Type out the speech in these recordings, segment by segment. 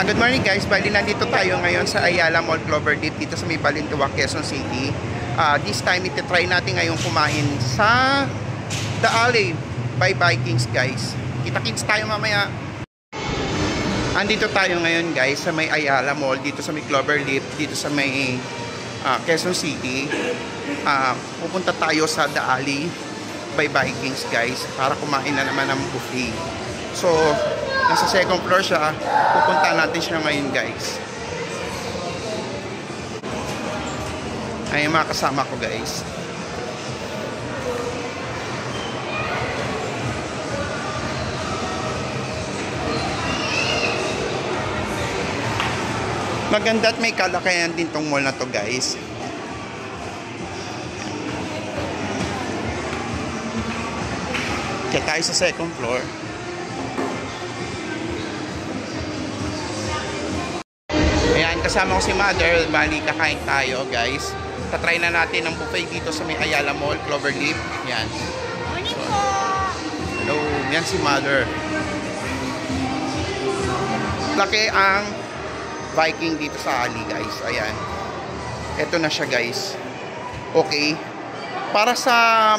Good morning guys, bali nandito tayo ngayon sa Ayala Mall Cloverleaf dito sa may Balintawak, Quezon City. This time iti-try natin ngayon kumain sa The Alley by Vikings guys. Kita-kits tayo mamaya. Andito tayo ngayon guys sa may Ayala Mall dito sa may Cloverleaf dito sa may Quezon City. Pupunta tayo sa The Alley by Vikings guys para kumain na naman ng buffet. So nasa second floor siya, pupunta natin siya ngayon guys. Ay mga kasama ko guys. Maganda at may kalakayan din tong mall na to guys. Kaya tayo sa second floor. Ayan, kasama ko si Mother. Bali, kakain tayo guys. Tatry na natin ang buffet dito sa may Ayala Mall, Cloverleaf. Yan. Morning po! Hello, yan si Mother. Laki ang Viking dito sa alley guys. Ayan. Ito na siya guys. Okay. Para sa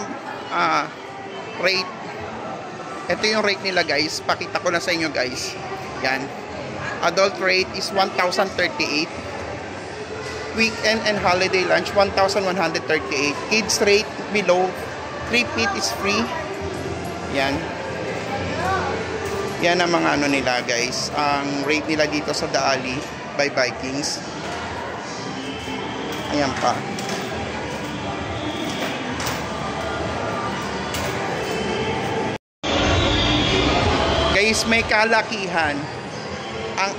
rate. Ito yung rate nila guys. Pakita ko na sa inyo guys. Yan. Adult rate is 1,038. Weekend and holiday lunch 1,138. Kids rate below 3 feet is free. Yan. Yan ang mga ano nila guys. Ang rate nila dito sa The Alley by Vikings. Ayan pa. Guys, may kalakihan ang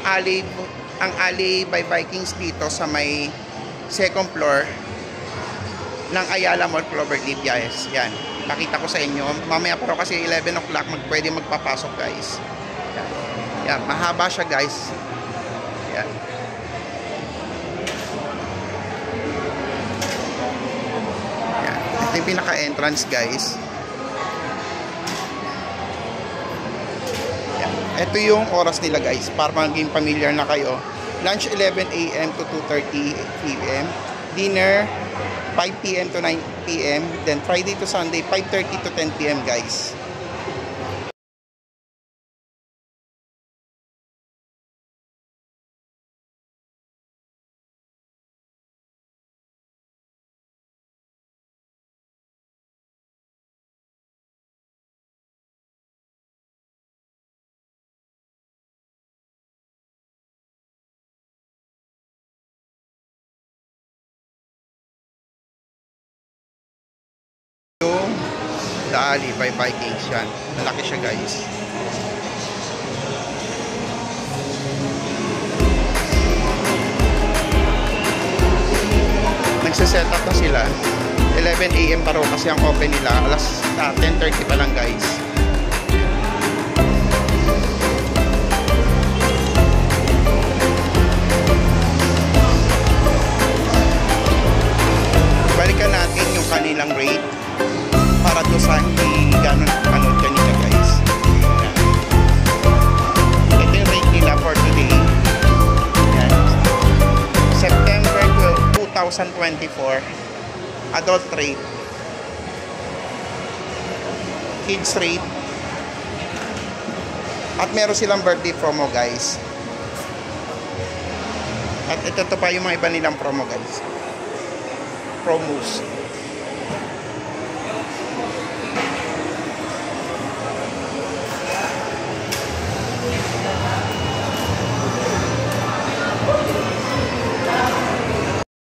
alley by Vikings dito sa may second floor ng Ayala Mall Cloverleaf guys. Yan. Pakita ko sa inyo. Mamaya pero kasi 11 o'clock pwede magpapasok guys. Yan. Yan. Mahaba siya guys. Yan. Yan. Ito yung pinaka-entrance guys. Ito yung oras nila guys para maging familiar na kayo. Lunch 11 AM to 2:30 PM. Dinner 5 PM to 9 PM. Then Friday to Sunday 5:30 to 10 PM guys. The Alley by Vikings yan. Malaki siya guys. Nagsiset up na sila. 11 AM pa raw kasi ang open nila. Alas 10:30 pa lang guys. Balikan natin yung kanilang rate para to sa hindi ganun ano kanina guys. Yan. Ito yung rate nila for today. Yan. September 12, 2024. Adult rate. Kids rate. At meron silang birthday promo guys. At ito pa yung mga iba nilang promo guys. Promos.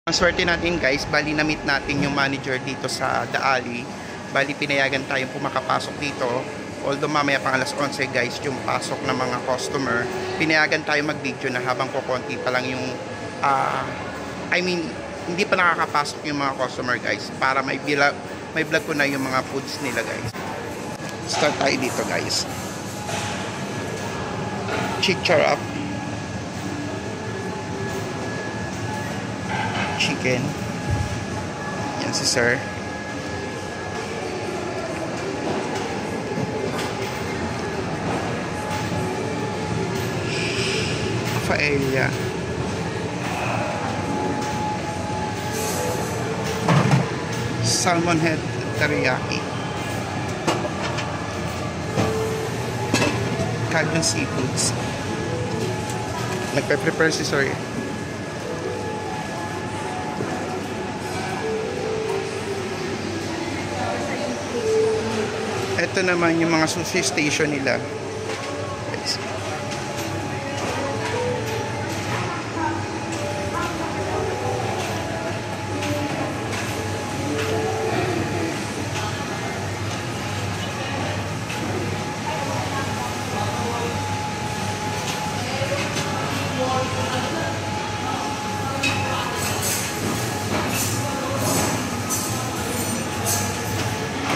Ang swerte natin guys, bali na-meet natin yung manager dito sa The Alley. Bali pinayagan tayong pumakapasok dito. Although mamaya pang alas 11 guys yung pasok ng mga customer. Pinayagan tayo mag-video na habang kukonti pa lang yung hindi pa nakakapasok yung mga customer guys. Para may vlog ko na yung mga foods nila guys. Start tayo dito guys. Chicharap. Chicken. Yan si sir. Paella. Salmon head teriyaki. Cajun seafoods. Nagpe-prepare si Sir. Ito naman yung mga sushi station nila.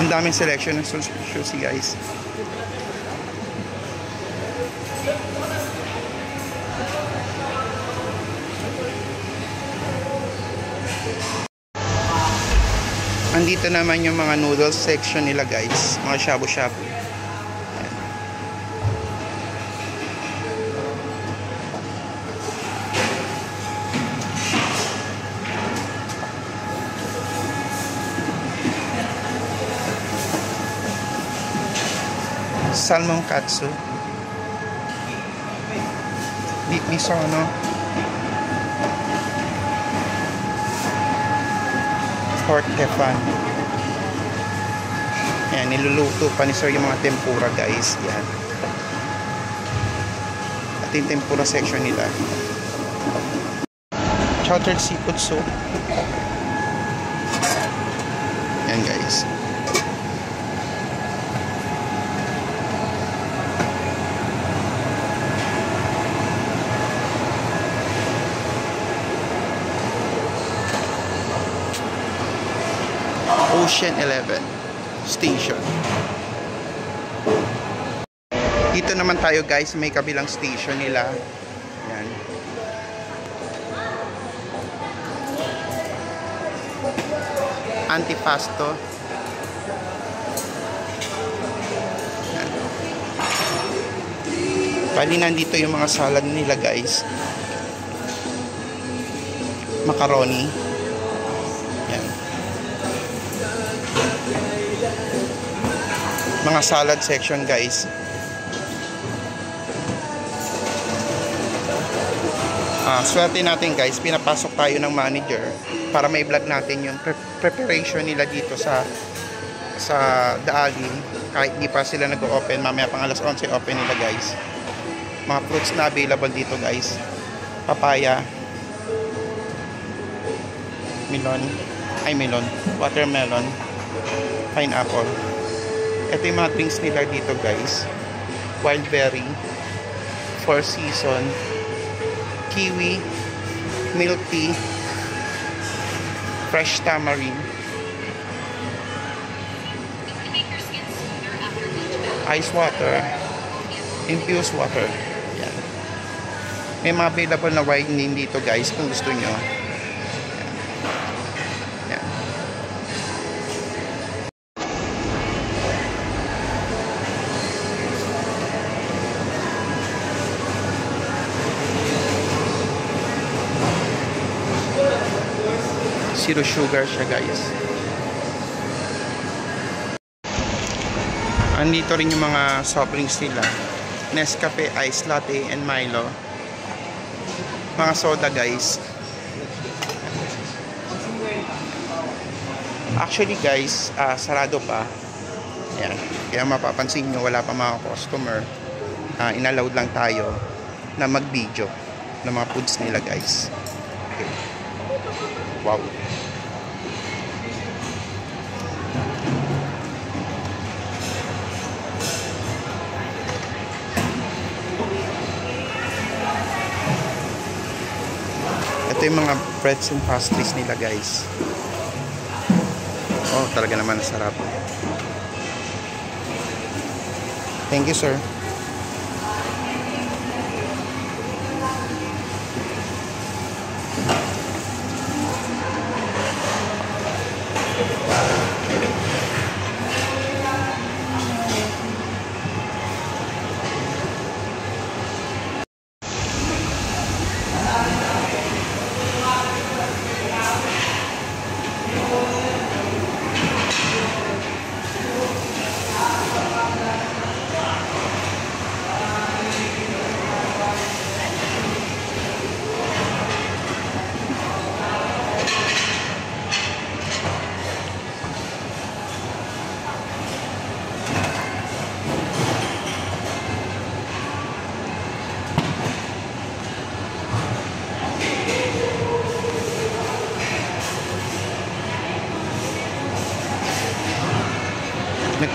Ang daming selection ng sushi, guys. Andito naman yung mga noodles section nila, guys. Mga shabu-shabu. Salmon katsu, beef miso, no? Pork tefan. Ayan, niluluto pa ni Sir yung mga tempura, guys. Yan. At yung tempura section nila. Chowdered seafood soup. Yan, guys. Ocean 11 station. Dito naman tayo, guys, may kabilang station nila. Yan. Antipasto. Yan. Bali, nandito yung mga salad nila, guys. Macaroni. Yan. Mga salad section, guys. Swerte natin, guys, pinapasok tayo ng manager para may vlog natin yung preparation nila dito sa Daali. Kahit di pa sila nag-open, mamaya pang alas 11 open nila, guys. Mga fruits na available dito, guys. Papaya, melon, watermelon, pineapple. Ito yung mga drinks nila dito, guys. Wild berry, Four Season, kiwi, milk tea, fresh tamarind, ice water, infused water. Yan. May mga available na wine din dito, guys, kung gusto nyo. Yan. Yan. Zero sugar siya, guys. Andito rin yung mga soft drinks nila. Nescafe, Ice Latte, and Milo. Mga soda, guys. Actually, guys, sarado pa. Ayan. Kaya mapapansin nyo, wala pa mga customer. Inallowed lang tayo na mag-video ng mga foods nila, guys. Okay. Wow. Ito yung mga breads and pastries nila, guys. Oh, talaga naman sarap. Thank you, sir.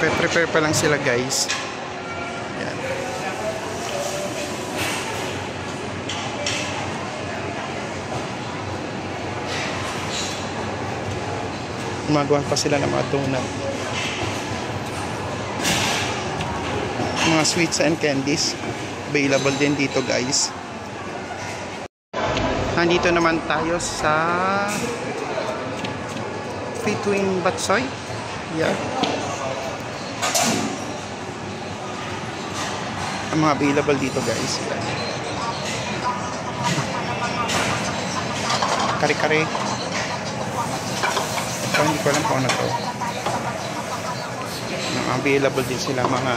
Nagpe-prepare pa lang sila guys. Yan. Gumagawa pa sila ng mga donut. Mga sweets and candies. Available din dito guys. Nandito naman tayo sa Between Batsoy. Yeah. Ang mga available dito guys. Kare-kare. Ito, hindi ko alam kung ano to. Available din sila mga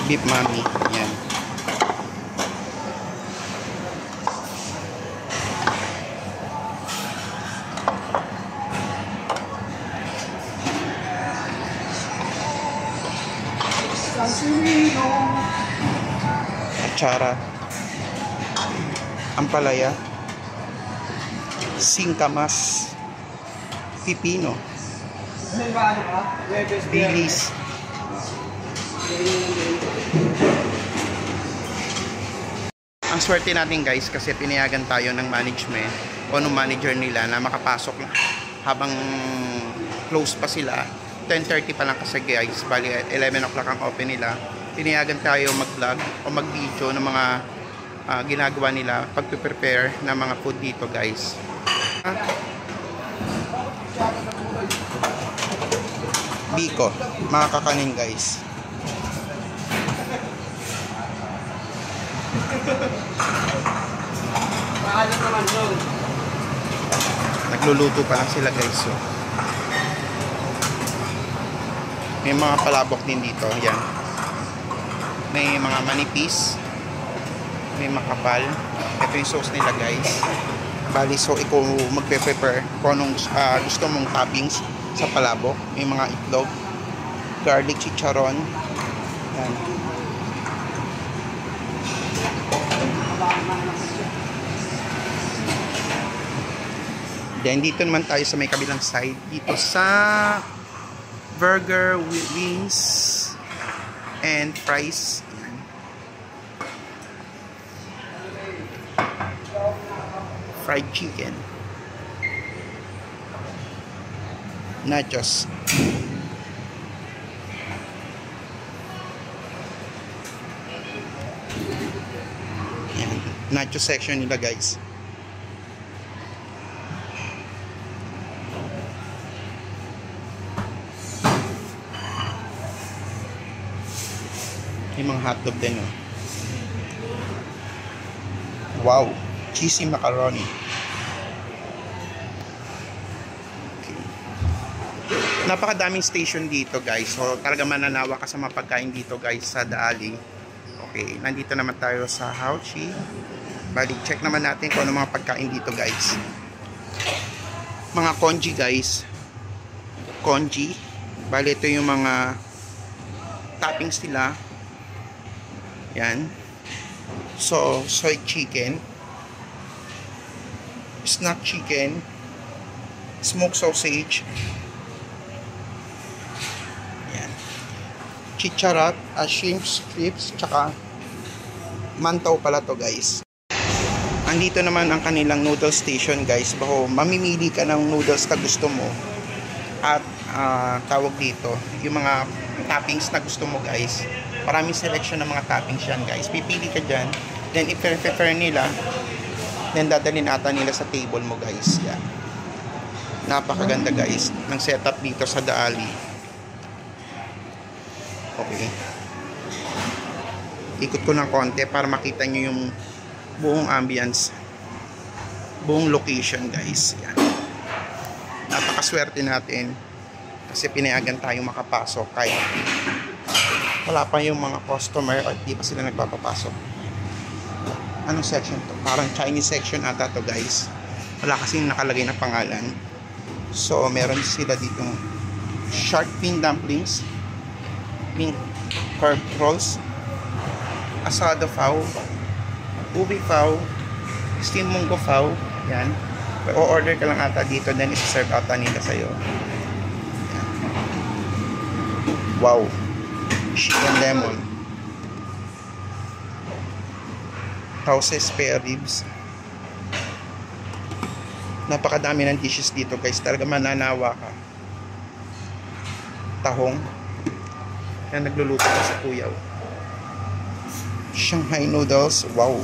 beef mami. Yan. Atsara, ampalaya, singkamas, pipino, dilis. Ang swerte natin guys kasi pinayagan tayo ng management o ng manager nila na makapasok habang close pa sila. 10:30 pa lang kasi guys, bali 11 o'clock ang open nila. Pinayagan tayo mag-vlog o mag-video ng mga ginagawa nila pag-prepare ng mga food dito guys. Biko, mga kakanin guys. Nagluluto pa lang sila guys. So. May mga palabok din dito. Yan. May mga manipis. May makapal. Ito yung sauce nila guys. Bali, so ikaw magpe-prepare kung anong gusto mong toppings sa palabok. May mga itlog, garlic chicharon. Yan. Then dito naman tayo sa may kabilang side. Dito sa burger, wings, and fries. Yan. Fried chicken. Nachos. Yan. Nacho section nila guys. Yung mga hotdog din, oh. Wow, cheesy macaroni. Okay. Napakadaming station dito guys. So talaga mananawa ka sa mga pagkain dito guys sa The Alley. Okay, nandito naman tayo sa Hauchi. Bali, check naman natin kung ano mga pagkain dito guys. Mga congee guys. Congee. Bali, ito yung mga toppings nila. Yan. So, soy chicken, snack chicken, smoked sausage. Yan. Chicharat, shrimp strips, tsaka mantaw pala to guys. Andito naman ang kanilang noodle station guys. Bako, mamimili ka ng noodles na gusto mo. At tawag dito, yung mga toppings na gusto mo guys. Maraming selection ng mga toppings yan guys. Pipili ka dyan. Then i-prepare nila. Then dadalhin ata nila sa table mo guys. Yan. Napakaganda guys ng setup dito sa The Alley. Okay. Ikot ko ng konti para makita nyo yung buong ambience. Buong location guys. Yan. Napakaswerte natin. Kasi pinayagan tayong makapasok kahit wala pa yung mga customer o di pa sila nagpapapasok. Anong section to? Parang Chinese section ata to guys. Wala kasing nakalagay na pangalan. So meron sila dito shark fin dumplings, pink carb rolls, asado pho, ubi pho, steamed munggo pho. Yan. O-order ka lang ata dito, then i-serve ata nila sa'yo. Wow. Chicken lemon. Houses spare ribs. Napakadami ng dishes dito guys. Talaga mananawa ka. Tahong. Yan, nagluluto na sa kuyaw. Shanghai noodles. Wow.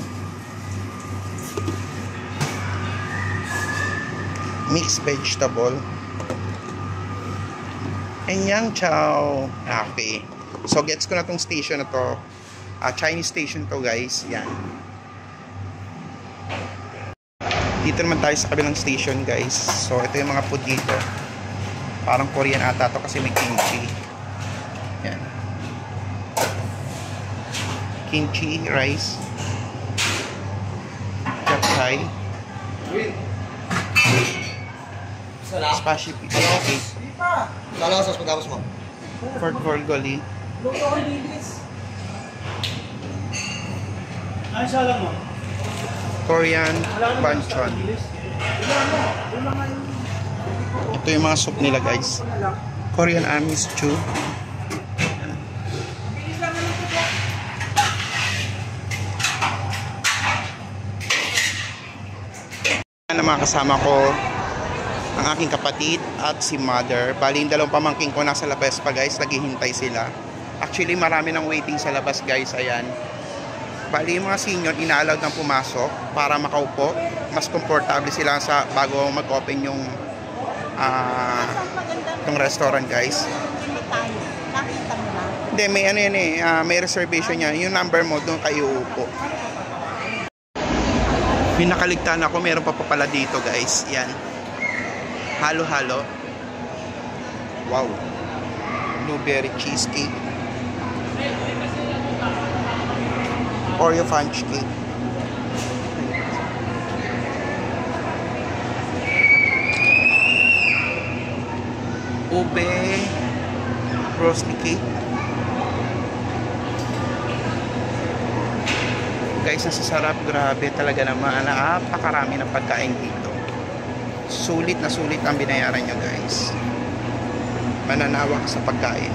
Mixed vegetable. And yang chow. Okay. So gets ko na tong station na to. Chinese station to guys. Yan. Dito naman tayo sa kabilang station guys. So ito yung mga food dito. Parang Korean ata to kasi may kimchi. Yan. Kimchi rice. Japchae. Spicy pizza. Okay. Salah sos pagkapos mo. Pork bulgogi. Ay, salang mo. Korean banchan. Ito yung mga soup nila guys. Korean army stew. Na mga kasama ko ang aking kapatid at si mother. Bali yung dalawang pamangking ko nasa labas pa guys. Naghihintay sila. Actually marami ng waiting sa labas guys. Ayan. Bali yung mga senior ina-allowed ng pumasok para makaupo. Mas komportable sila sa bago mag-open yung itong restaurant guys. Hindi, may ano yan eh. May reservation yan. Yung number mo doon kayo uupo. Pinakaligtaan ako. Meron pa pala dito guys. Yan. Halo-halo. Wow. Blueberry cheesecake. Oreo fudge cake. Ube frosty cake. Guys, nasasarap. Grabe talaga naman. Napakarami ng pagkain dito. Sulit na sulit ang binayaran nyo guys. Mananawa ka sa pagkain.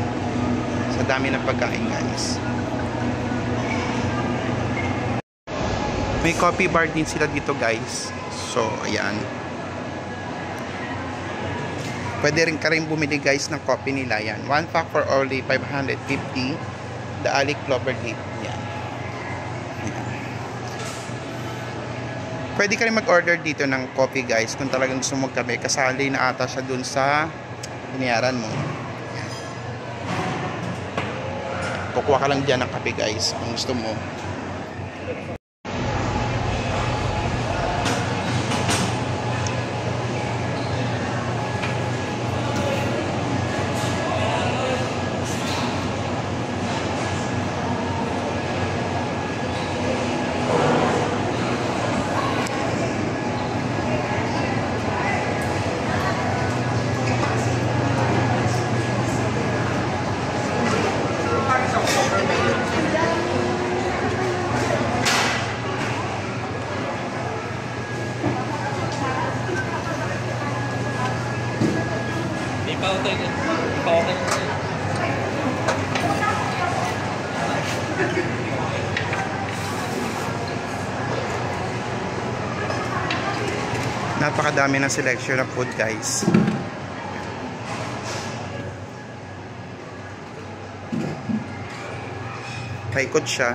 Sa dami ng pagkain guys. May coffee bar din sila dito guys. So ayan. Pwede rin ka rin bumili guys ng coffee nila. Yan. 1 pack for only 550. The Ali Clover Leaf. Yan. Pwede ka rin mag-order dito ng coffee guys kung talagang gusto mo magkape. Kasali na ata siya dun sa binayaran mo. Kukuha ka lang dyan ng kape guys kung gusto mo. Napakadami ng selection ng food guys. Paikot siya.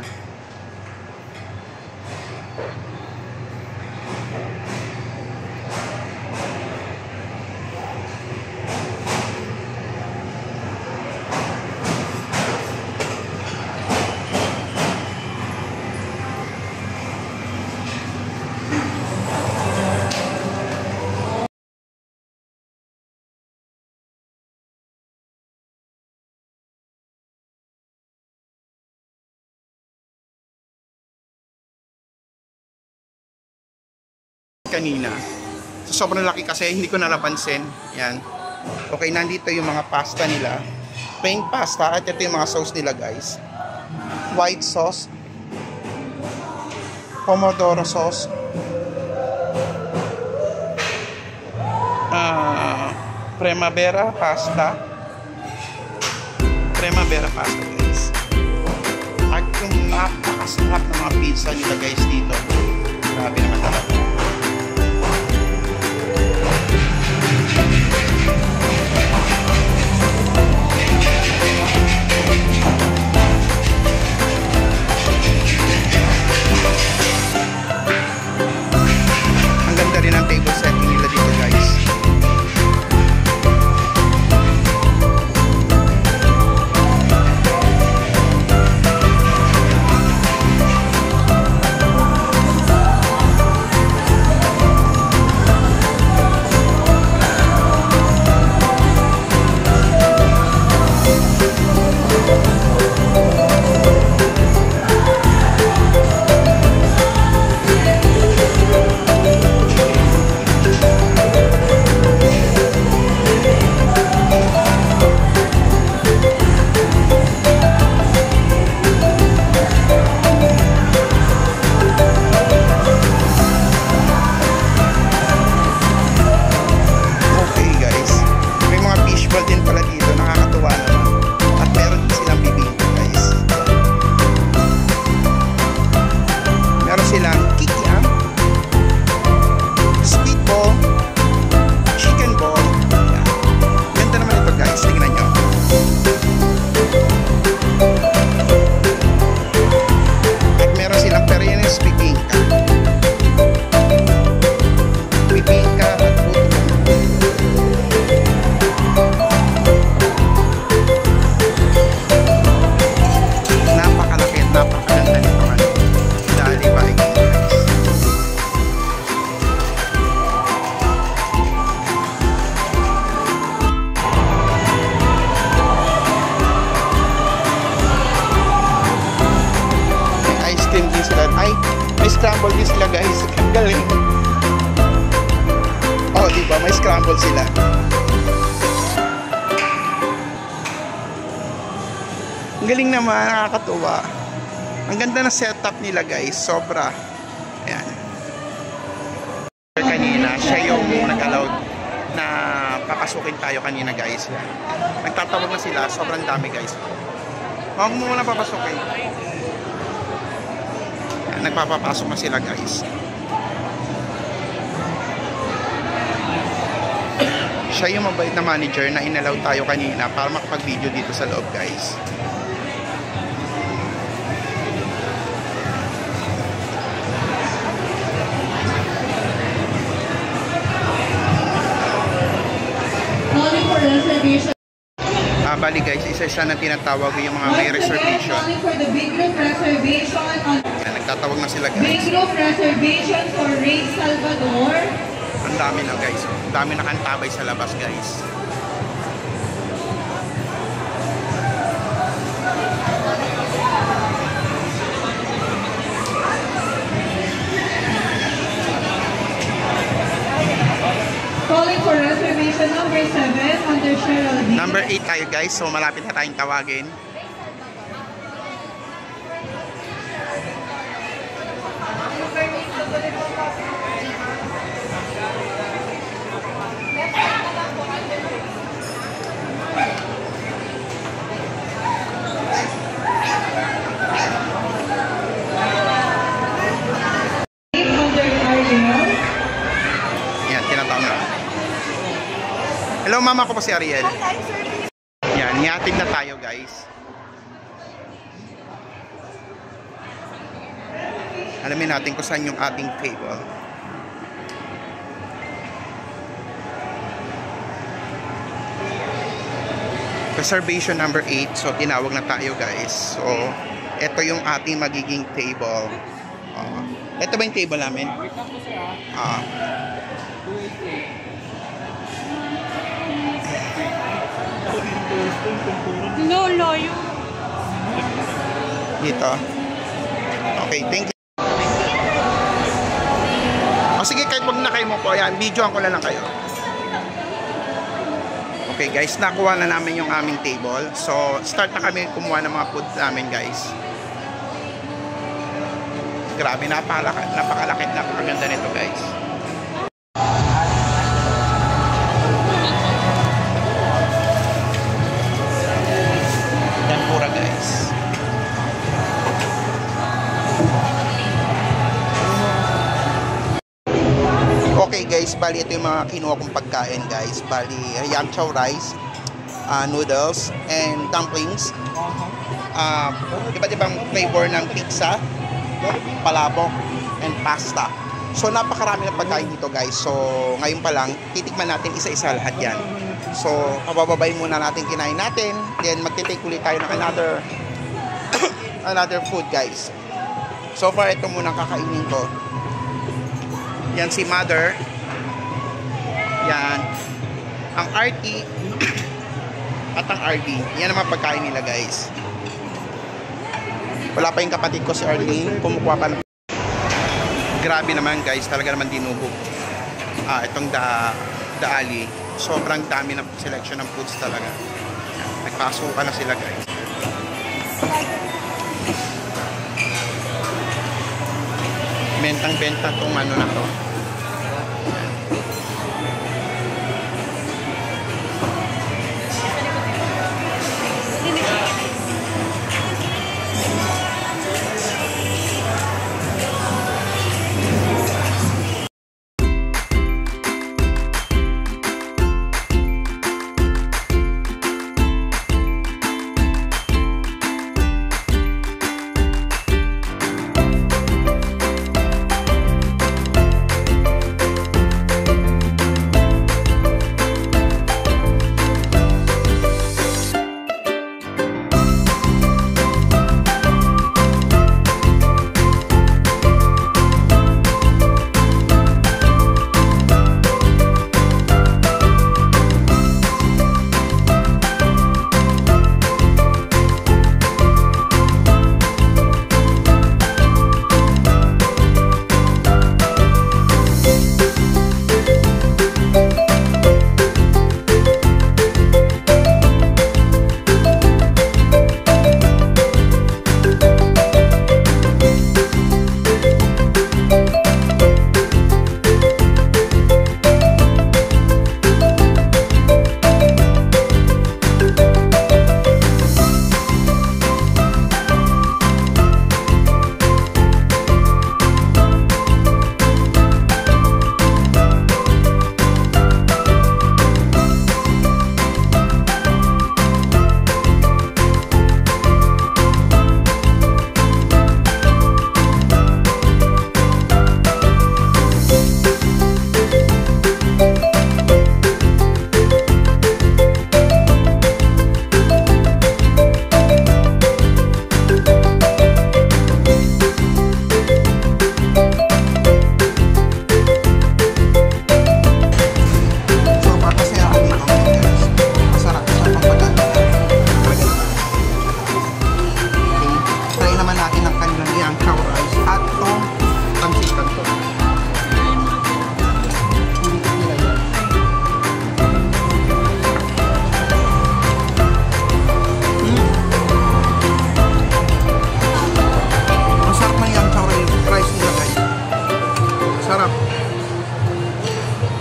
Kanina. So, sobrang laki kasi hindi ko napansin. Yan. Okay, nandito yung mga pasta nila. Plain pasta at ito yung mga sauce nila guys. White sauce. Pomodoro sauce. Primavera pasta. Primavera pasta guys. At yung napakasarap ng mga pizza nila guys dito. Grabe naman talaga. Ang ganda rin ang table setting nila dito guys. Scramble din sila guys. Ang galing. Oh, diba? May scramble sila. Ang galing naman. Nakakatuwa. Ang ganda na setup nila guys. Sobra. Ayan. Kanina, siya yung nag-allowed na papasukin tayo kanina guys. Nagtatawag na sila. Sobrang dami guys. Huwag mo muna papasukin. Nagpapapasok na sila guys. Siya yung mabait na manager na inalaw tayo kanina para makapag-video dito sa loob guys. Calling for reservation. Bali guys, isa-isa na tinatawag yung mga may reservation. Calling for the big group reservation on Nagtatawag na sila guys. big group reservation for Ray Salvador. Ang dami na guys. Ang dami na kantabay sa labas guys. Calling for reservation number 7 under Cheryl D. Number 8 tayo guys. So malapit na tayong tawagin. Yan, tinatawag na. Hello, mama ko po si Ariel. Yan, niatid na tayo guys. Alamin natin kung saan yung ating table. Reservation number 8. So, tinawag na tayo guys. So, ito yung ating magiging table. Ito ba yung table namin? Lolo, yun. Dito. Okay, thank you. O sige, kahit wag na kayo mo po. Ayan, videoan ko na lang kayo. Okay guys, nakuha na namin yung aming table. So, start na kami kumuha ng mga food namin guys. Grabe, napakalaki, napakaganda nito guys. Okay guys, bali ito yung mga kinuha kong pagkain guys. Bali, yang chow rice, noodles, and dumplings. Iba't ibang flavor ng pizza, palabok, and pasta. So napakarami ng pagkain dito guys. So ngayon pa lang, titikman natin isa-isa lahat yan. So pabababayin muna natin, kinain natin. Then magtitake ulit tayo ng another food guys. So far ito muna kakainin ko. Yan si Mother. Yan. Ang RT at ang RD. Yan ang mga pagkain nila guys. Wala pa yung kapatid ko si Arlene. Kumukuha pa ng... Grabe naman guys. Talaga naman dinubog. Itong The Ali. Sobrang dami ng selection ng foods talaga. Nagpasukan na sila guys. Bentang-benta tong ano na to.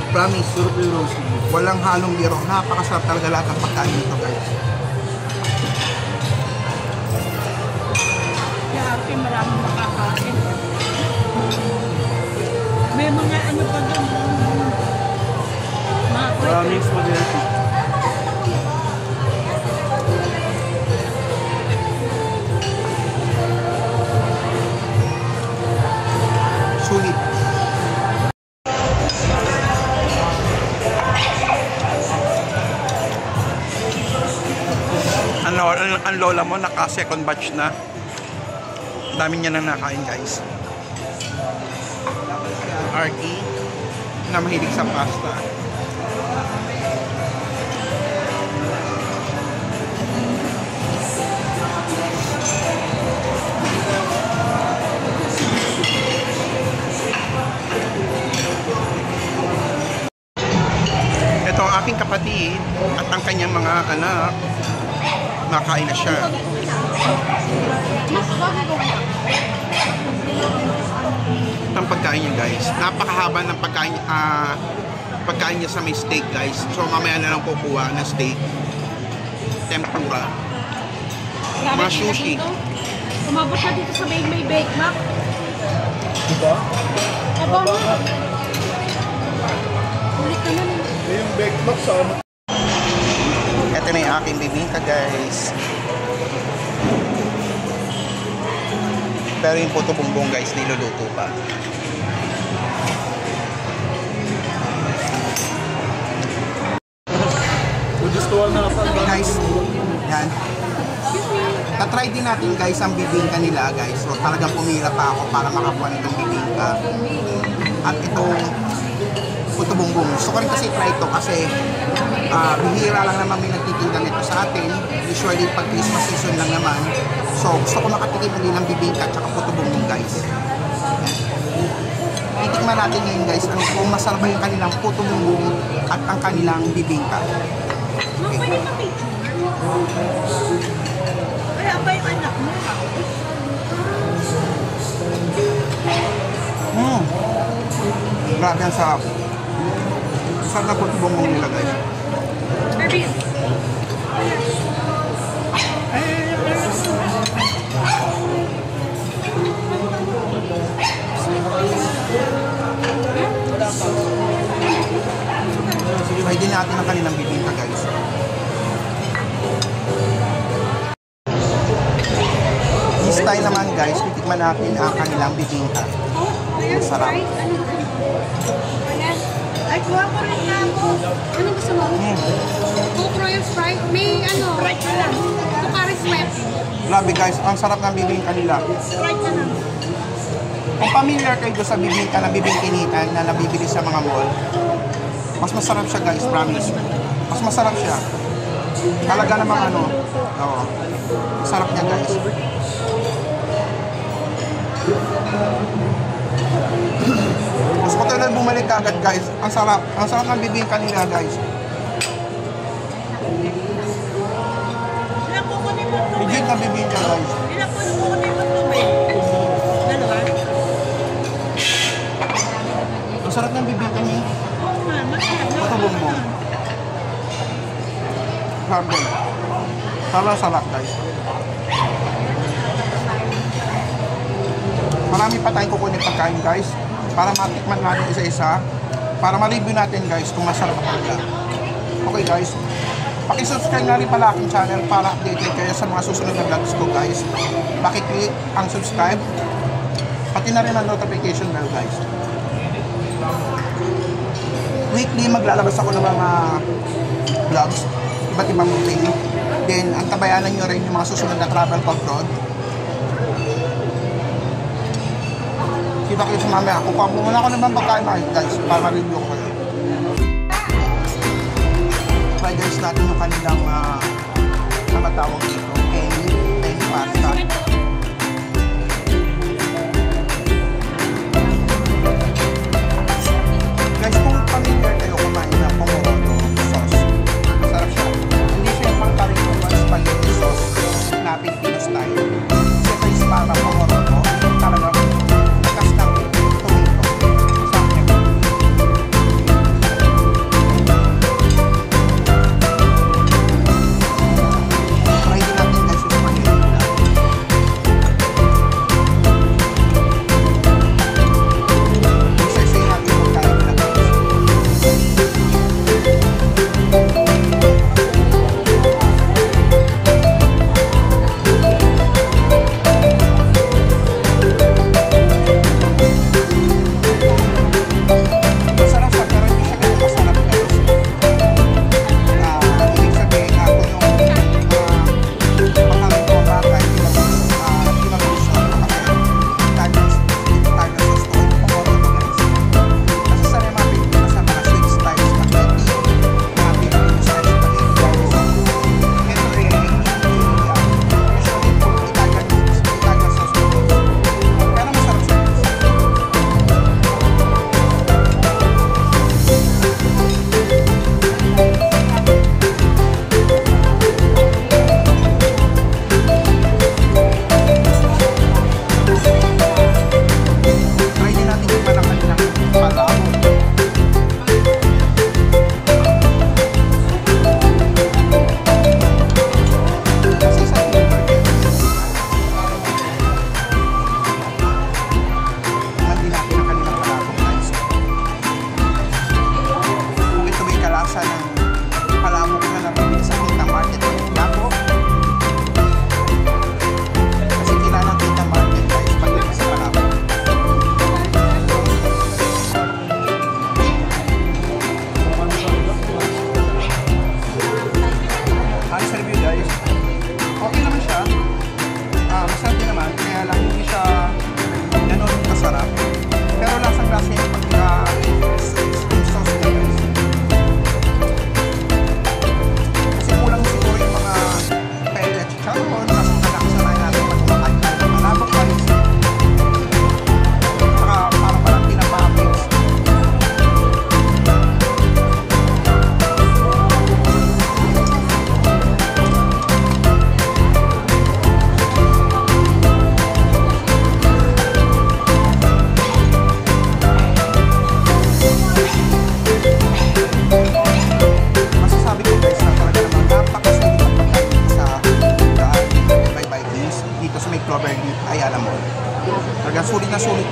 Promise, walang halong biro. Napakasarap talaga lahat ng pagkain nito guys. Kaya maraming makakain. May mga ano pa doon. Maraming spaghetti. Sulit. Ang lola mo naka second batch na. Dami niya nang nakain guys. RT na mahilig sa pasta. Ito ang aking kapatid at ang kanyang mga anak. Nakain na siya. Ito ang pagkain niya guys. Napakahaba ng pagkain niya sa may steak guys. So mamaya na lang kukuha ng steak. Tempura. Mga sushi. Umabot siya dito sa may Bake Mac. Diba? Aba mo. Ito na yung aking bibingka guys. Pero yung puto bumbong guys, niluluto pa. Okay guys, yan. Tatry din natin guys ang bibingka nila guys. So talagang pumila pa ako para makakuha nitong bibingka. At itong puto bumbong. Gusto ko rin kasi try ito kasi bihira lang naman may nagtitinda nito sa atin. Usually pag Christmas season lang naman. So gusto ko makatikim din ng bibingka at saka puto bumbong guys. Titikman natin ngayon guys kung masarap yung kanilang puto bumbong at ang kanilang bibingka. Okay. Kaya ba yung anak mo? Grabe ang sarap. Sarap na puto bumbong nila guys. Baby. Try din natin ang kanilang bibingka guys. This time naman guys, titikman natin ang kanilang bibingka. Sarap. Ay, kuha ko rin na ako. Ano gusto mo? Coke Royal Sprite? May ano? Sprite na lang. Pocari Sweat. Grabe guys, ang sarap ng bibingka nila. Sprite na lang. Kung familiar kayo sa bibingka na bibingkinitan na nabibili sa mga mall, mas masarap siya guys, promise. Mas masarap siya. Talaga namang ano, oo. Masarap niya guys. Gusto ko talaga bumalik agad guys. Ang sarap ng bibingka nila guys. Ilang kukunin mo ito? Legit na bibingka guys. Ilang kukunin mo ito? Dalawa? Ang sarap ng bibingka niya. Oo nga, masarap. Puto bumbong. Sabi. Sarap guys. Marami pa tayong kukunin pagkain guys para matikman natin isa-isa, para ma-review natin guys kung masarap talaga. Okay guys, paki-subscribe na rin pala aking channel para updated kayo sa mga susunod na vlogs ko guys. Paki-click ang subscribe, pati na rin ang notification bell guys. Weekly maglalabas ako ng mga vlogs, iba't ibang movie. Then antabayanan nyo rin yung mga susunod na travel abroad. Kita kayo sa mamaya. Kukuha po muna ako naman pagkain guys para ma-review ko kayo. Try guys natin yung kanilang matawag dito. Penny pasta. Guys, kung familiar kayo kumain na pomodoro sauce, sarap siya. Hindi siya yung pang-karito spaghetti sauce na Filipino style. Siya guys para pomodoro. Talaga kalasa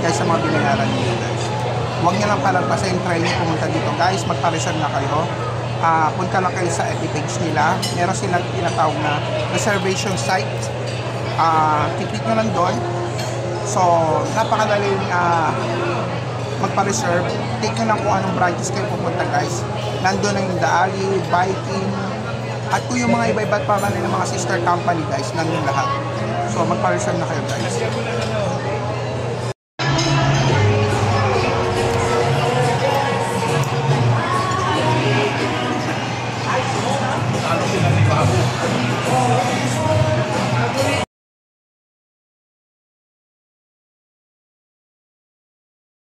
guys sa mga binayaran niyo guys. Huwag niyo lang palagpasin, try niyo pumunta dito guys, magpa-reserve na kayo. Punta lang kayo sa FB page nila. Meron silang tinatawag na reservation site. Click nyo lang doon. So, napakadaling magpa-reserve. Take nyo lang kung anong branches kayo pupunta guys. Nandun ang The Alley, Viking, at kung yung mga iba-iba't pa ng mga sister company guys, nandun lahat. So, magpa-reserve na kayo guys.